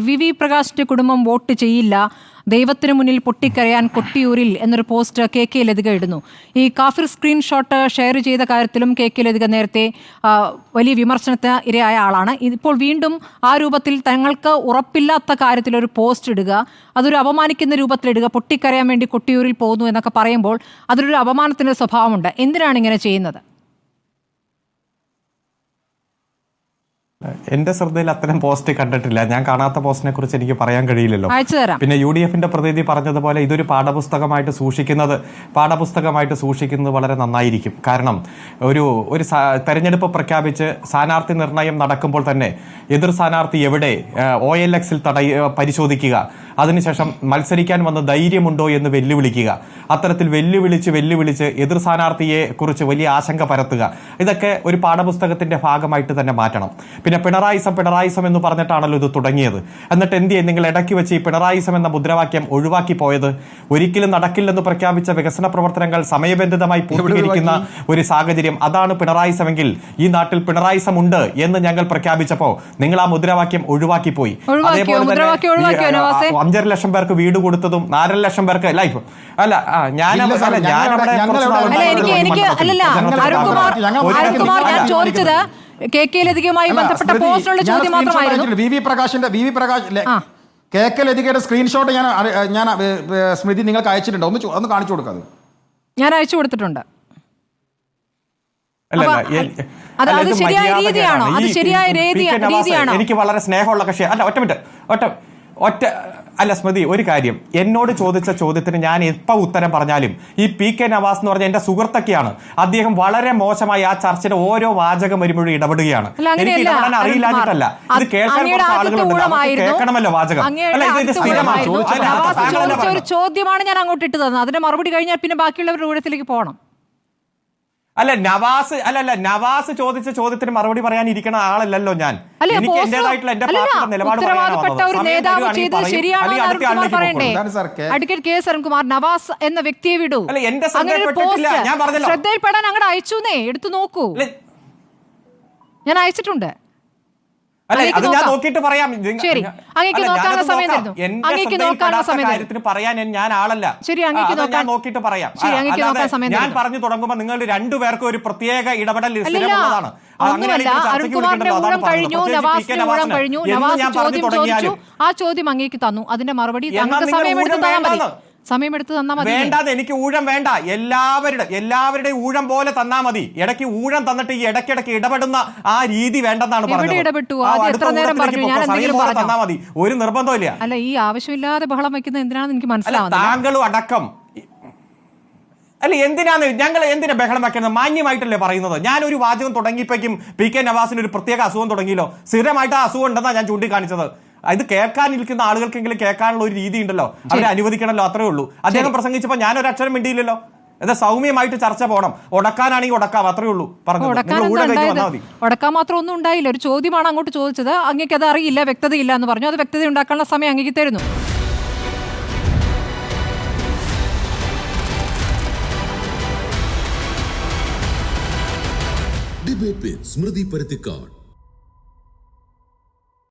V V പ്രകാശിന്റെ കുടുംബം vote ചെയ്യില്ല, ദൈവത്തിനു മുന്നിൽ പൊട്ടിക്കരയാൻ കൊട്ടിയൂരിൽ എന്നൊരു പോസ്റ്റ് കെ ലതിക ഇടുന്നു. ഈ കാഫിർ സ്ക്രീൻഷോട്ട് ഷെയർ ചെയ്ത കാര്യത്തിലും കെ ലതിക നേരത്തെ വലിയ വിമർശനത്തിന് ഇരയായ ആളാണ്. ഇപ്പോൾ വീണ്ടും ആ രൂപത്തിൽ തങ്ങൾക്ക് ഉറപ്പില്ലാത്ത കാര്യത്തിലൊരു പോസ്റ്റ് ഇടുക, അതൊരു അപമാനിക്കുന്ന രൂപത്തിലിടുക, പൊട്ടിക്കരയാൻ വേണ്ടി കൊട്ടിയൂരിൽ പോകുന്നു എന്നൊക്കെ പറയുമ്പോൾ അതിലൊരു അപമാനത്തിൻ്റെ സ്വഭാവമുണ്ട്. എന്തിനാണ് ഇങ്ങനെ ചെയ്യുന്നത്? എന്റെ ശ്രദ്ധയിൽ അത്തരം പോസ്റ്റ് കണ്ടിട്ടില്ല. ഞാൻ കാണാത്ത പോസ്റ്റിനെ കുറിച്ച് എനിക്ക് പറയാൻ കഴിയില്ലല്ലോ. പിന്നെ UDFന്റെ പ്രതിനിധി പറഞ്ഞതുപോലെ ഇതൊരു പാഠപുസ്തകമായിട്ട് സൂക്ഷിക്കുന്നത് വളരെ നന്നായിരിക്കും. കാരണം ഒരു തെരഞ്ഞെടുപ്പ് പ്രഖ്യാപിച്ച് സ്ഥാനാർത്ഥി നിർണയം നടക്കുമ്പോൾ തന്നെ എതിർ സ്ഥാനാർത്ഥി എവിടെ OLX-ൽ പരിശോധിക്കുക, അതിനുശേഷം മത്സരിക്കാൻ വന്ന ധൈര്യമുണ്ടോ എന്ന് വെല്ലുവിളിക്കുക, അത്തരത്തിൽ വെല്ലുവിളിച്ച് എതിർ സ്ഥാനാർത്ഥിയെ കുറിച്ച് വലിയ ആശങ്ക പരത്തുക, ഇതൊക്കെ ഒരു പാഠപുസ്തകത്തിന്റെ ഭാഗമായിട്ട് തന്നെ മാറ്റണം. പിന്നെ പിണറായിസം എന്ന് പറഞ്ഞിട്ടാണല്ലോ ഇത് തുടങ്ങിയത്. എന്നിട്ട് എന്ത് ചെയ്യും? നിങ്ങൾ ഇടയ്ക്ക് വെച്ച് ഈ പിണറായിസം എന്ന മുദ്രാവാക്യം ഒഴിവാക്കി പോയത്. ഒരിക്കലും നടക്കില്ലെന്ന് പ്രഖ്യാപിച്ച വികസന പ്രവർത്തനങ്ങൾ സമയബന്ധിതമായി പൂർത്തീകരിക്കുന്ന ഒരു സാഹചര്യം, അതാണ് പിണറായിസമെങ്കിൽ ഈ നാട്ടിൽ പിണറായിസം ഉണ്ട് എന്ന് ഞങ്ങൾ പ്രഖ്യാപിച്ചപ്പോൾ നിങ്ങൾ ആ മുദ്രാവാക്യം ഒഴിവാക്കി പോയി. അതേപോലെ തന്നെ 5.5 ലക്ഷം പേർക്ക് വീട് കൊടുത്തതും 4 ലക്ഷം പേർക്ക് ലൈഫ് ചോദിച്ചത് കെ ലതികയുമായി ബന്ധപ്പെട്ട പോസ്റ്റിനുള്ള ചോദ്യം മാത്രമായിരുന്നു. വി വി പ്രകാശ് കെ ലതികയുടെ സ്ക്രീൻഷോട്ട് ഞാൻ സ്മൃതി നിങ്ങൾക്ക് അയച്ചിട്ടുണ്ട്, ഒന്ന് കാണിച്ചു കൊടുക്കാതെ. ഞാൻ അയച്ചു കൊടുത്തിട്ടുണ്ട്. അത് ശരിയായ രീതിയാണോ? അത് ശരിയായ രീതിയാണോ? എനിക്ക് വളരെ സ്നേഹമുള്ള കക്ഷി അല്ല. അല്ല സ്മൃതി, ഒരു കാര്യം, എന്നോട് ചോദിച്ച ചോദ്യത്തിന് ഞാൻ എപ്പോൾ ഉത്തരം പറഞ്ഞാലും ഈ PK നവാസ് എന്ന് പറഞ്ഞ എന്റെ സുഹൃത്തൊക്കെയാണ്. അദ്ദേഹം വളരെ മോശമായി ആ ചർച്ചയുടെ ഓരോ വാചകം വരുമ്പോഴും ഇടപെടുകയാണ്. എനിക്ക് ഇടപെടാൻ അറിയില്ലാഞ്ഞിട്ടല്ല, ഇത് കേൾക്കാൻ കുറച്ച് ആളുകളുണ്ട്, കേൾക്കണമല്ലോ വാചകം. അല്ല, ഇത് സ്ഥിരമാണ് ഒരു ചോദ്യമാണ് ഞാൻ അങ്ങോട്ട് ഇട്ട് തന്നത്. അതിന്റെ മറുപടി കഴിഞ്ഞാൽ പിന്നെ ബാക്കിയുള്ളവരുടെ ഊഴത്തിലേക്ക് പോകണം. നവാസ് ചോദിച്ച ചോദ്യത്തിന് മറുപടി പറയാൻ ഇരിക്കണ ആളല്ലല്ലോ ഞാൻ. എനിക്ക് എന്റേതായിട്ടുള്ള എന്റെ പാർട്ടിയുടെ നിലപാട് അഡ്വക്കേറ്റ് കെ അരുൺകുമാർ നവാസ് എന്ന വ്യക്തിയെ വിടൂ. എന്റെ ശ്രദ്ധയിൽപ്പെടാൻ അങ്ങോട്ട് അയച്ചുന്നേ, എടുത്തു നോക്കൂ. ഞാൻ അയച്ചിട്ടുണ്ട്. അത് ഞാൻ നോക്കിയിട്ട് പറയാം. കാര്യത്തിന് പറയാൻ ഞാൻ ആളല്ല. ഞാൻ നോക്കിയിട്ട് പറയാം. ഞാൻ പറഞ്ഞു തുടങ്ങുമ്പോൾ നിങ്ങൾ രണ്ടുപേർക്കും ഒരു പ്രത്യേക ഇടപെടൽ സ്ഥിരമുള്ളതാണ്. ആ ചോദ്യം അങ്ങേക്ക് തന്നു, അതിന്റെ മറുപടി സമയമെടുത്ത് തന്നാൽ മതി. വേണ്ടാതെ എനിക്ക് ഊഴം വേണ്ട, എല്ലാവരുടെയും ഊഴം പോലെ തന്നാ മതി. ഇടയ്ക്ക് ഊഴം തന്നിട്ട് ഈ ഇടയ്ക്കിടയ്ക്ക് ഇടപെടുന്ന ആ രീതി വേണ്ടെന്നാണ് പറഞ്ഞത്. തന്നാ മതി, ഒരു നിർബന്ധമില്ല. അല്ല, ഈ ആവശ്യമില്ലാതെ ബഹളം വെക്കുന്നത് എന്തിനാണെന്ന് എനിക്ക് മനസ്സിലാവുന്നത്. താങ്കളും അടക്കം എന്തിനാ ബഹളം വെക്കുന്നത്? മാന്യമായിട്ടല്ലേ പറയുന്നത്. ഞാനൊരു വാചകം തുടങ്ങിയപ്പോഴേക്കും PK നവാസിന് ഒരു പ്രത്യേക അസുഖം തുടങ്ങിയല്ലോ. സ്ഥിരമായിട്ട് ആ അസുഖം ഉണ്ടെന്നാണ് ഞാൻ ചൂണ്ടിക്കാണിച്ചത്. ഇത് കേൾക്കാനിരിക്കുന്ന ആളുകൾക്കെങ്കിലും കേൾക്കാനുള്ള ഒരു രീതി ഉണ്ടല്ലോ, അവരെ അനുവദിക്കണമല്ലോ, അത്രേ ഉള്ളൂ. അദ്ദേഹം പ്രസംഗിച്ചപ്പോൾ ഞാനൊരു അക്ഷരം മിണ്ടിയില്ലല്ലോ. എന്താ സൗമ്യമായിട്ട് ചർച്ച പോകണം, ഉടക്കാനാണെങ്കിൽ ഉടക്കാം, അത്രേ ഉള്ളൂ പറഞ്ഞു. ഉടക്കാൻ മാത്രം ഒന്നും ഉണ്ടായില്ല. ഒരു ചോദ്യമാണ് അങ്ങോട്ട് ചോദിച്ചത്, അങ്ങേക്ക് അത് അറിയില്ല, വ്യക്തതയില്ല എന്ന് പറഞ്ഞു. അത് വ്യക്തത ഉണ്ടാക്കാനുള്ള സമയം അങ്ങേക്ക് തരുന്നു. ഡിബേറ്റ് വിത്ത് സ്മൃതി പരുത്തിക്കാട്.